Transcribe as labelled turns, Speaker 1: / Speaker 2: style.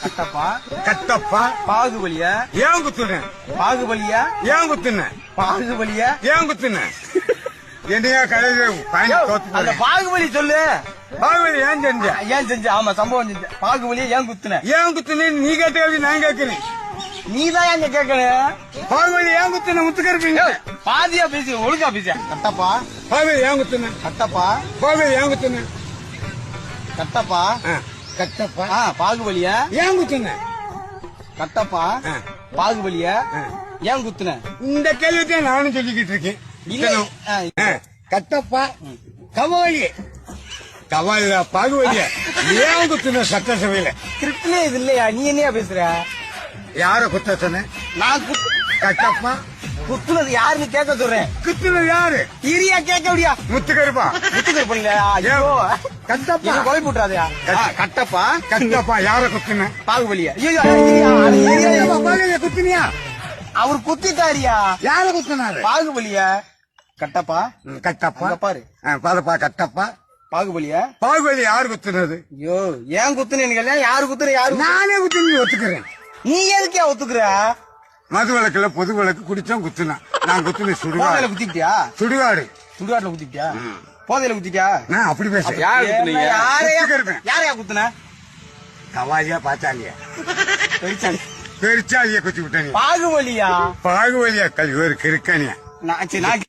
Speaker 1: கட்டப்பா
Speaker 2: கட்டப்பா
Speaker 1: பாகுபலியா
Speaker 2: ஏன் குத்துன
Speaker 1: பாகுபலியா
Speaker 2: ஏன் குத்துன
Speaker 1: பாகுபலியா
Speaker 2: ஏன் குத்துன என்னையா கடையில
Speaker 1: அந்த பாகுபலி சொல்லு.
Speaker 2: பாகுபலி ஏன் செஞ்ச
Speaker 1: ஏன் செஞ்ச? ஆமா சம்பவம் செஞ்ச. பாகுபலியா ஏன் குத்துன?
Speaker 2: ஏன் குத்துன நீ கேட்ட நான் கேட்கிறேன்.
Speaker 1: நீதான் எங்க கேட்கணும்.
Speaker 2: பாகுபலி ஏன் குத்துன முத்துக்கருப்பீங்க
Speaker 1: பாதியா பேசி ஒழுங்கா பேச. கட்டப்பா
Speaker 2: பாகுபலி ஏன் குத்துன
Speaker 1: கட்டப்பா
Speaker 2: பாகுபலி ஏன் குத்துன
Speaker 1: கட்டப்பா
Speaker 2: கட்டப்பா
Speaker 1: பாகுபலியா
Speaker 2: ஏன் குத்துன
Speaker 1: கட்டப்பா பாகுபலியா ஏன் குத்துன?
Speaker 2: இந்த கேள்வித்தான் நானும் சொல்லிக்கிட்டு இருக்கேன். கட்டப்பா கவாலி கவாலி பாகுபலிய ஏன் குத்துன சட்டசபையில?
Speaker 1: கிரிப்ட்லே இது இல்லையா? நீ என்னையா பேசுற?
Speaker 2: யார குத்த சொன்ன?
Speaker 1: நான்
Speaker 2: கட்டப்பா
Speaker 1: குத்துனது யாருன்னு கேட்க சொல்றேன்.
Speaker 2: குத்துனது யாரு?
Speaker 1: இரியா கேட்க முடியா?
Speaker 2: முத்துக்கருப்பா
Speaker 1: முத்துக்கருப்பா இல்லையா? ஐயோ
Speaker 2: கட்டப்பா
Speaker 1: கொலை போட்டுறாதயா? கட்டப்பா
Speaker 2: கட்டப்பா யார குத்துன?
Speaker 1: பாகுபலியா?
Speaker 2: பாகுபலிய குத்துனியா?
Speaker 1: அவர் குத்திட்டாரியா?
Speaker 2: யார குத்துனாரு?
Speaker 1: பாகுபலியா? கட்டப்பா
Speaker 2: கட்டப்பா
Speaker 1: பாரு
Speaker 2: பாருப்பா கட்டப்பா
Speaker 1: பாகுபலியா?
Speaker 2: பாகுபலி யாரு குத்துனது?
Speaker 1: ஐயோ ஏன் குத்துனீங்க? யாரு குத்துற? யாரு?
Speaker 2: நானே குத்துன்னு ஒத்துக்கிறேன்.
Speaker 1: நீ எதுக்கே ஒத்துக்குற?
Speaker 2: மது விளக்குல பொது விளக்கு குடிச்சோம் குத்துனா நான் குத்துன சுடுகாடு
Speaker 1: குத்திட்டியா?
Speaker 2: சுடுகாடு
Speaker 1: சுடுகாடுல குத்திட்டியா? போதையில குத்திட்டியா?
Speaker 2: நான் அப்படி பேசுறேன்.
Speaker 1: யாரையா குத்துன?
Speaker 2: கவாலியா பாச்சாலியா
Speaker 1: பெரிச்சாலி
Speaker 2: பெரிச்சாலிய குத்தி விட்டேன்.
Speaker 1: பாகுபலியா?
Speaker 2: பாகுபலியா கல்வி ஒரு கிருக்கனியா?
Speaker 1: நான்